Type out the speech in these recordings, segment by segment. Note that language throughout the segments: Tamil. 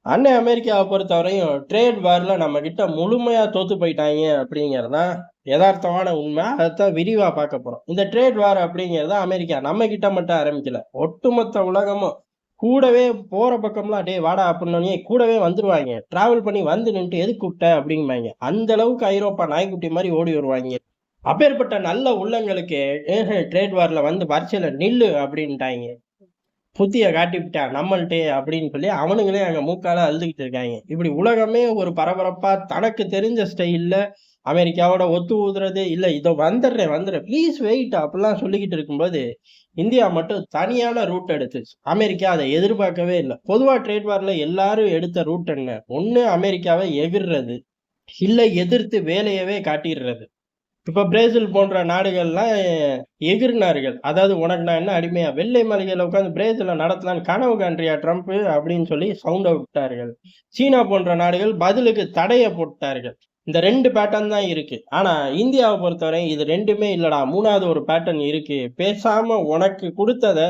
அண்ணன் அமெரிக்காவை பொறுத்தவரையும் ட்ரேட் வார்ல நம்ம கிட்ட முழுமையா தோத்து போயிட்டாங்க அப்படிங்கறதுதான் யதார்த்தமான உண்மை. அதைத்தான் விரிவா பார்க்க போறோம். இந்த ட்ரேட் வார் அப்படிங்கறத அமெரிக்கா நம்ம கிட்ட மட்டும் ஆரம்பிக்கல, ஒட்டுமொத்த உலகமும் கூடவே போற பக்கம்லாம் டே வாடா அப்படின்னே கூடவே வந்துருவாங்க. டிராவல் பண்ணி வந்து நின்று எதுக்கு கூப்பிட்ட அப்படிம்பாங்க. அந்த அளவுக்கு ஐரோப்பா நாய்க்குட்டி மாதிரி ஓடி வருவாங்க. அப்பேற்பட்ட நல்ல உள்ளங்களுக்கு ட்ரேட் வார்ல வந்து வரிசையில நில்லு அப்படின்ட்டாங்க. புத்திய காட்டிவிட்டான் நம்மள்ட்டே அப்படின்னு சொல்லி அவனுங்களே அங்க மூக்கால அழுதுகிட்டு இருக்காங்க. இப்படி உலகமே ஒரு பரபரப்பா தனக்கு தெரிஞ்ச ஸ்டைல்ல அமெரிக்காவோட ஒத்து ஊதுறது, இல்ல இதோ வந்துடுறேன் ப்ளீஸ் வெயிட் அப்படிலாம் சொல்லிக்கிட்டு இருக்கும்போது, இந்தியா மட்டும் தனியான ரூட் எடுத்துச்சு. அமெரிக்கா அதை எதிர்பார்க்கவே இல்ல. பொதுவா ட்ரேட் வார்ல எல்லாரும் எடுத்த ரூட் என்ன? ஒண்ணு அமெரிக்காவை எகிர்றது, இல்ல எதிர்த்து வேலையவே காட்டிடுறது. இப்ப பிரேசில் போன்ற நாடுகள்லாம் எகிறினார்கள். அதாவது உனக்கு நான் என்ன அடிமையா? வெள்ளை மாளிகையில உட்கார்ந்து பிரேசில நடத்தலான்னு கனவு காண்றியா ட்ரம்ப்? அப்படின்னு சொல்லி சவுண்ட விட்டார்கள். சீனா போன்ற நாடுகள் பதிலுக்கு தடைய போட்டார்கள். இந்த 2 பேட்டர்ன் தான் இருக்கு. ஆனா இந்தியாவை பொறுத்தவரை இது 2மே இல்லடா. 3வது ஒரு பேட்டர்ன் இருக்கு. பேசாம உனக்கு குடுத்தத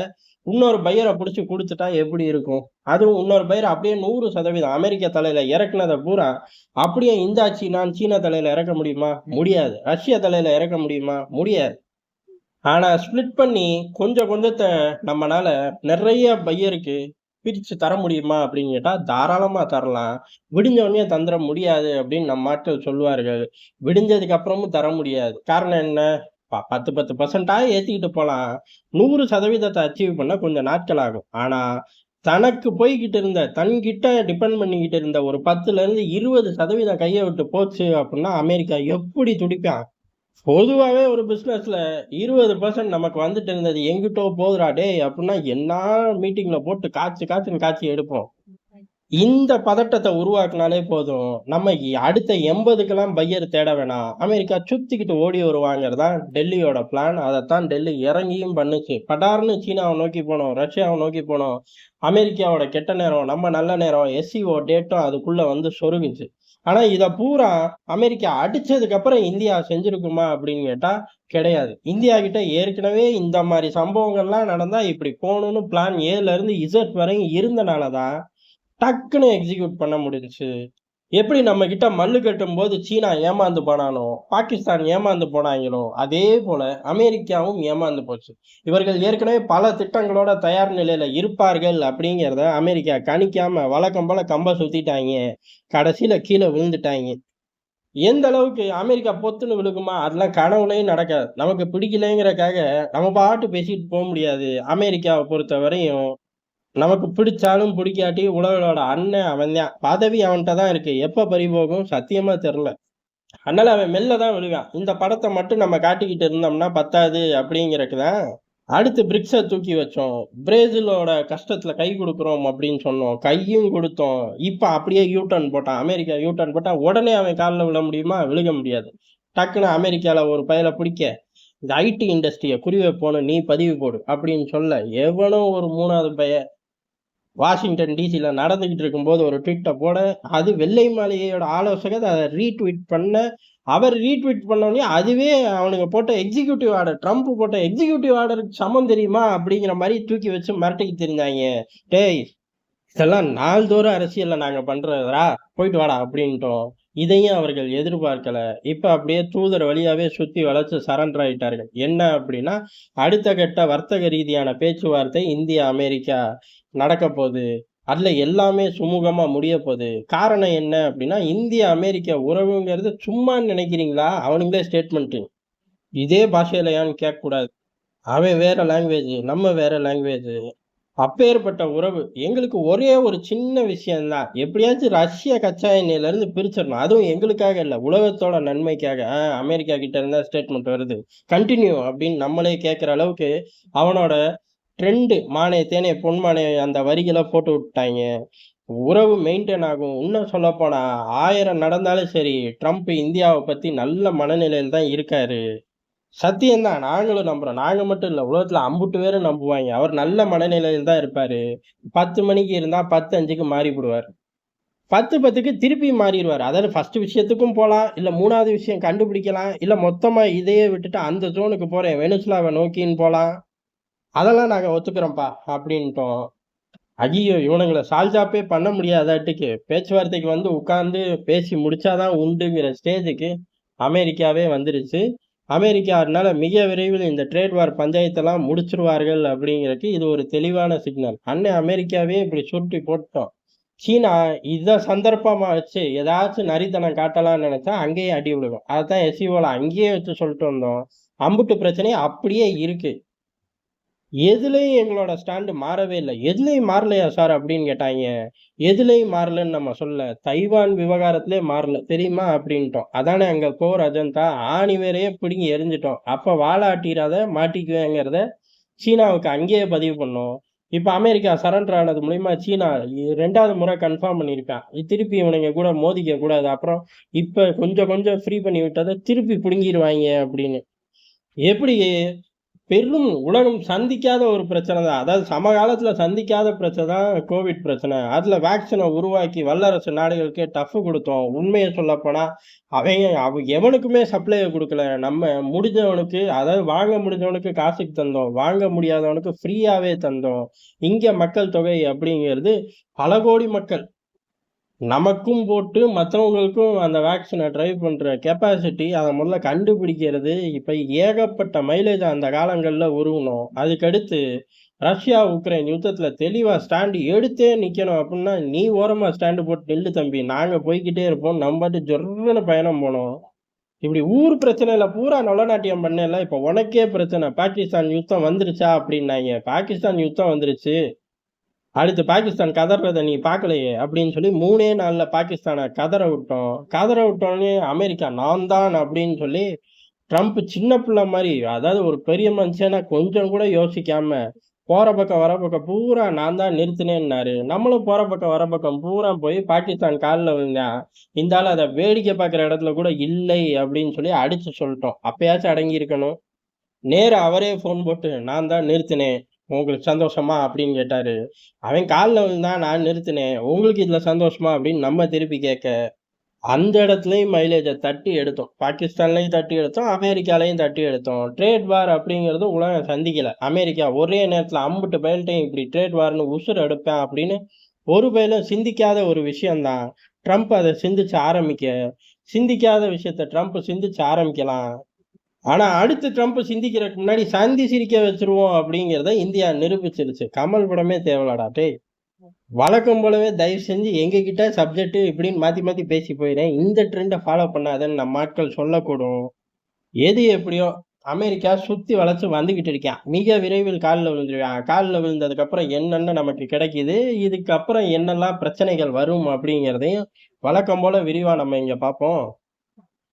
இன்னொரு பையர புடிச்சு குடுத்துட்டா எப்படி இருக்கும்? அதுவும் இன்னொரு பையர அப்படியே 100% அமெரிக்க தலையில இறக்குனத பூரா அப்படியே இந்தா சீனான்னு சீனா தலையில இறக்க முடியுமா? முடியாது. ரஷ்யா தலையில இறக்க முடியுமா? முடியாது. ஆனா ஸ்ப்ளிட் பண்ணி கொஞ்சம் கொஞ்சத்த நம்மனால நிறைய பையருக்கு பிரிச்சு தர முடியுமா அப்படின்னு கேட்டா தாராளமா தரலாம். விடிஞ்ச உடனே தந்துட முடியாது அப்படின்னு நம்ம ஆட்கள் சொல்லுவார்கள். விடிஞ்சதுக்கு அப்புறமும் தர முடியாது. காரணம் என்ன? 10% ஏத்திக்கிட்டு போலாம். 100% அச்சீவ் பண்ண கொஞ்சம் நாட்கள் ஆகும். ஆனா தனக்கு போய்கிட்டு இருந்த தன்கிட்ட டிபெண்ட் பண்ணிக்கிட்டு இருந்த ஒரு 10ல இருந்து 20% கைய விட்டு போச்சு அப்படின்னா அமெரிக்கா எப்படி துடிப்பான்? பொதுவாவே ஒரு பிசினஸ்ல 20% நமக்கு வந்துட்டு இருந்தது எங்கிட்டோ போகுதுடா டேய் அப்படின்னா என்ன மீட்டிங்ல போட்டு காய்ச்சுன்னு காய்ச்சி எடுப்போம். இந்த பதட்டத்தை உருவாக்குனாலே போதும். நம்ம அடுத்த 80க்கெல்லாம் பையர் தேட வேணாம். அமெரிக்கா சுத்திக்கிட்டு ஓடி வருவாங்கிறதுதான் டெல்லியோட பிளான். அதைத்தான் டெல்லி இறங்கியும் பண்ணுச்சு. படார்னு சீனாவை நோக்கி போனோம், ரஷ்யாவை நோக்கி போனோம். அமெரிக்காவோட கெட்ட நேரம், நம்ம நல்ல நேரம், எஸ்சிஓ டேட்டும் அதுக்குள்ள வந்து சொருகுச்சு. ஆனா இத பூரா அமெரிக்கா அடிச்சதுக்கு அப்புறம் இந்தியா செஞ்சிருக்குமா அப்படின்னு கேட்டா கிடையாது. இந்தியா கிட்ட ஏற்கனவே இந்த மாதிரி சம்பவங்கள்லாம் நடந்தா இப்படி போகணும்னு பிளான் ஏல இருந்து இசட் வரையும் இருந்தனாலதான் டக்குன்னு எக்ஸிக்யூட் பண்ண முடிஞ்சுச்சு. எப்படி நம்ம கிட்ட மல்லு கட்டும்போது சீனா ஏமாந்து போனானோ, பாகிஸ்தான் ஏமாந்து போனாங்களோ, அதே போல அமெரிக்காவும் ஏமாந்து போச்சு. இவர்கள் ஏற்கனவே பல திட்டங்களோட தயார் நிலையில இருப்பார்கள் அப்படிங்கிறத அமெரிக்கா கணிக்காம வழக்கம் போல கம்ப சுத்திட்டாங்க. கடைசியில கீழ விழுந்துட்டாங்க. எந்த அளவுக்கு அமெரிக்கா பொத்துன்னு விழுகுமா? அதெல்லாம் கனவுலயும் நடக்காது. நமக்கு பிடிக்கலைங்கிறதுக்காக நம்ம பாட்டு பேசிட்டு போ முடியாது. அமெரிக்காவ பொறுத்தவரையும் நமக்கு பிடிச்சாலும் பிடிக்காட்டி உலகளோட அண்ணன் அவன்தான். பதவி அவன்ட்ட தான் இருக்கு. எப்ப பறிபோகும் சத்தியமா தெரியல. அதனால அவன் மெல்ல தான் விழுவான். இந்த படத்த மட்டும் நம்ம காட்டிக்கிட்டு இருந்தோம்னா பத்தாது அப்படிங்கிறதுக்கு தான் அடுத்து பிரிக்ஸ தூக்கி வச்சோம். பிரேசிலோட கஷ்டத்துல கை குடுக்குறோம் அப்படின்னு சொன்னோம். கையும் குடுத்தோம். இப்ப அப்படியே யூ டர்ன் போட்டான். அமெரிக்கா யூ டர்ன் போட்டா உடனே அவன் கால்ல விழ முடியுமா? விழுக முடியாது. டக்குனு அமெரிக்கால ஒரு பயல பிடிக்க, இந்த ஐடி இண்டஸ்ட்ரிய குறி வைப்போம்னு நீ பதிவு போடு அப்படின்னு சொல்ல, எவனோ ஒரு 3வது பையன் வாஷிங்டன் டிசில நடந்துகிட்டு இருக்கும்போது ஒரு ட்வீட்ட போட, அது வெள்ளை மாளிகையோட ஆலோசகர் அத ரீட்வீட் பண்ண, அவர் ரீட்வீட் பண்ணோனே அதுவே அவனுங்க போட்ட எக்ஸிக்யூட்டிவ் ஆர்டர், ட்ரம்ப் போட்ட எக்ஸிக்யூட்டிவ் ஆர்டருக்கு சமம் தெரியுமா? அப்படிங்கிற மாரி தூக்கி வச்சு மிரட்டிக்கிட்டு திரிஞ்சாய்ங்க. டேய்! இதெல்லாம் நாள்தோறும் அரசியல்ல நாங்க பண்றதுடா. போயிட்டு வாடா அப்படின்ட்டோம். இதையும் அவர்கள் எதிர்பார்க்கல. இப்ப அப்படியே தூதர் வழியாவே சுத்தி வளைச்சு சரண்டர் ஆயிட்டார்கள். என்ன அப்படின்னா, அடுத்த கட்ட வர்த்தக ரீதியான பேச்சுவார்த்தை இந்தியா, அமெரிக்கா நடக்கப் போது. அதுல எல்லாமே சுமூகமா முடியப் போது. காரணம் என்ன அப்படின்னா, இந்திய, அமெரிக்க உறவுங்கிறது சும்மான்னு நினைக்கிறீங்களா? அவனுங்களே ஸ்டேட்மெண்ட். இதே பாஷையிலயான்னு கேட்கக்கூடாது. அவன் வேற லாங்குவேஜ், நம்ம வேற லாங்குவேஜ். அப்பேற்பட்ட உறவு. எங்களுக்கு ஒரே ஒரு சின்ன விஷயம் தான். எப்படியாச்சும் ரஷ்ய கச்சா எண்ணெயில இருந்து பிரிச்சிடணும். அதுவும் எங்களுக்காக இல்ல, உலகத்தோட நன்மைக்காக. அமெரிக்கா கிட்ட இருந்தா ஸ்டேட்மெண்ட் வருது. கன்டின்யூ அப்படின்னு நம்மளே கேட்கிற அளவுக்கு அவனோட ட்ரெண்ட் மானே தேனே பொன்மானே அந்த வரிகள போட்டு விட்டாய்ங்க. உறவு மெயின்டெயின் ஆகும். இன்னும் சொல்லப்போனா 1000 நடந்தாலும் சரி, ட்ரம்ப் இந்தியாவ பத்தி நல்ல மனநிலையில தான் இருக்காரு. சத்தியம் தான். நாங்களும் நம்புறோம். நாங்க மட்டும் இல்ல. உலகத்துல அம்புட்டு பேரும் நம்புவாய்ங்க. அவர் நல்ல மனநிலையில தான் இருப்பாரு. 10 மணிக்கு இருந்தா 10:05க்கு மாறிப்புடுவாரு. 10:10க்கு திருப்பி மாறிருவாரு. அதாவது ஃபர்ஸ்ட் விஷயத்துக்கும் போலாம். இல்ல 3வது விஷயம் கண்டுபிடிக்கலாம். இல்ல மொத்தமா இதையே விட்டுட்டு அந்த ஜோனுக்கு போறேன். வெனிசுலாவ நோக்கின்னு போலாம். அதெல்லாம் நாங்க ஒத்துக்கிறோம்ப்பா அப்டின்ட்டோம். ஐயோ! இவனுங்கள சால்ஜாப்பே பண்ண முடியாதாட்டுக்கு, பேச்சுவார்த்தைக்கு வந்து உட்கார்ந்து பேசி முடிச்சாதான் உண்டுங்கிற ஸ்டேஜுக்கு அமெரிக்காவே வந்துருச்சு. அமெரிக்கா அதனால மிக விரைவில் இந்த ட்ரேட் வார் பஞ்சாயத்தெல்லாம் முடிச்சுருவார்கள் அப்படிங்கிறதுக்கு இது ஒரு தெளிவான சிக்னல். அண்ணன் அமெரிக்காவே இப்படி சுருட்டி போட்டுட்டோம். சீனா இத சந்தர்ப்பமா வச்சு ஏதாச்சும் நரித்தனம் காட்டலாம்னு நெனச்சா, அங்கேயே அடி விழுகும். அதத்தான் எஸ்சிஓல அங்கேயே வச்சு சொல்லிட்டு வந்தோம். அம்புட்டு பிரச்சனையும் அப்படியே இருக்கு. எதுலயும் எங்களோட ஸ்டாண்ட் மாறவே இல்ல. "எதுலயும் மாறலையா சார்?" அப்படின்னு கேட்டாய்ங்க. எதுலயும் மாறலன்னு நம்ம சொல்லல. தைவான் விவகாரத்திலே மாறல. தெரியுமா? அப்படின்ட்டோம். அதானே அங்க கோர் அஜெண்டா. ஆணி வேரையே பிடுங்கி எறிஞ்சுட்டோம். அப்ப வால ஆட்டிறாத, மாட்டிக்குவேங்கிறத சீனாவுக்கு அங்கேயே பதிவு பண்ணோம். இப்ப அமெரிக்கா சரண்டர் ஆனது மூலியமா சீனா 2வது முறை கன்ஃபார்ம் பண்ணியிருக்கான். திருப்பி இவனுங்க கூட மோதிக்க கூடாது. அப்புறம் இப்ப கொஞ்சம் கொஞ்சம் ஃப்ரீ பண்ணி விட்டத திருப்பி புடுங்கிருவாய்ங்க அப்படின்னு. எப்படி பெரும் உலகம் சந்திக்காத ஒரு பிரச்சனை தான். அதாவது சமகாலத்துல சந்திக்காத பிரச்சனை தான் கோவிட் பிரச்சனை. அதுல வேக்சின உருவாக்கி வல்லரசு நாடுகளுக்கே டஃப் குடுத்தோம். உண்மைய சொல்லப்போனா, எவனுக்குமே சப்ளைய குடுக்கல. நம்ம முடிஞ்சவனுக்கு அதாவது வாங்க முடிஞ்சவனுக்கு காசுக்கு தந்தோம். வாங்க முடியாதவனுக்கு ஃப்ரீயாவே தந்தோம். இங்க மக்கள் தொகை அப்படிங்கிறது பல கோடி மக்கள். நமக்கும் போட்டு மத்தவங்களுக்கும் அந்த வேக்சின ட்ரைவ் பண்ற கெப்பாசிட்டி அத முதல்ல கண்டுபிடிக்கிறது, இப்ப ஏகப்பட்ட மைலேஜ அந்த காலங்கள்ல உருவணும். அதுக்கடுத்து ரஷ்யா, உக்ரைன் யுத்தத்துல தெளிவா ஸ்டாண்ட் எடுத்தே நிக்கணும் அப்டின்னா, நீ ஓரமா ஸ்டாண்ட் போட்டு நில்லு தம்பி. நாங்க போய்க்கிட்டே இருப்போம். நம்ம பாட்டுக்கு ஜொர்ருன்னு பயணம் போனோம். இப்படி ஊர் பிரச்சனையில பூரா நொலநாட்டியம் பண்ணேல்ல, இப்ப உனக்கே பிரச்சனை. பாகிஸ்தான் யுத்தம் வந்துருச்சா? அப்டின்னாய்ங்க. பாகிஸ்தான் யுத்தம் வந்துருச்சு. அடுத்து பாகிஸ்தான் கதறத நீ பார்க்கலையே! அப்படின்னு சொல்லி 3ஏ நாள்ல பாகிஸ்தான கதற விட்டோம். கதற விட்டோனே அமெரிக்கா நான் தான் அப்படின்னு சொல்லி ட்ரம்ப் சின்ன பிள்ளை மாரி, அதாவது ஒரு பெரிய மனுஷனா கொஞ்சம் கூட யோசிக்காம, போற பக்கம், வர பக்கம் பூரா நான் தான் நிறுத்தினேன்னாரு. நம்மளும் போற பக்கம், வர பக்கம் பூரா போய் பாகிஸ்தான் கால்ல விழுந்தான். இந்த ஆளு அத வேடிக்கை பார்க்குற இடத்துல கூட இல்லை அப்படின்னு சொல்லி அடிச்சு சொல்ட்டோம். அப்பயாச்சும் அடங்கி இருக்கணும். நேரா அவரே ஃபோன் போட்டு, "நான் தான் நிறுத்தினேன். உங்களுக்கு சந்தோஷமா?" அப்படின்னு கேட்டாரு. அவன் கால்ல விழுந்தான், "நான் நிறுத்தினேன். உங்களுக்கு இதுல சந்தோஷமா?" அப்படின்னு நம்ம திருப்பி கேட்க, அந்த இடத்துலயும் மைலேஜ தட்டி எடுத்தோம். பாகிஸ்தான்லயும் தட்டி எடுத்தோம், அமெரிக்காலயும் தட்டி எடுத்தோம். ட்ரேட் வார் அப்படிங்கிறது உலகம் சந்திக்கல. அமெரிக்கா ஒரே நேரத்துல அம்புட்டு பயல்ட்டயும் இப்படி ட்ரேட் வார்ன்னு உசுர எடுப்பேன் அப்படின்னு ஒரு பயலும் சிந்திக்காத ஒரு விஷயம் தான். ட்ரம்ப் அத சிந்திச்சு ஆரம்பிக்க, சிந்திக்காத விஷயத்த ட்ரம்ப் சிந்திச்சு ஆரம்பிக்கலாம். ஆனா, அடுத்து ட்ரம்ப் சிந்திக்கிறதுக்கு முன்னாடி சந்தி சிரிக்க வச்சுருவோம் அப்படிங்கிறத இந்தியா நிரூபிச்சிருச்சு. கமல் படமே தேவலடா டேய்! வழக்கம் போலவே தயவு செஞ்சு எங்ககிட்ட சப்ஜெக்ட் இப்படின்னு மாத்தி மாத்தி பேசி போயிறேன். இந்த ட்ரெண்ட ஃபாலோ பண்ணாதன்னு நம்ம ஆட்கள் சொல்லக்கூடும். எது எப்படியோ அமெரிக்கா சுத்தி வளைச்சு வந்துகிட்டு இருக்கான். மிக விரைவில் கால்ல விழுந்துருவான். கால்ல விழுந்ததுக்கப்புறம் என்னென்ன நமக்கு கிடைக்குது, இதுக்கப்புறம் என்னெல்லாம் பிரச்சனைகள் வரும் அப்படிங்கிறதையும் வழக்கம் போல விரிவா நம்ம இங்க பார்ப்போம்.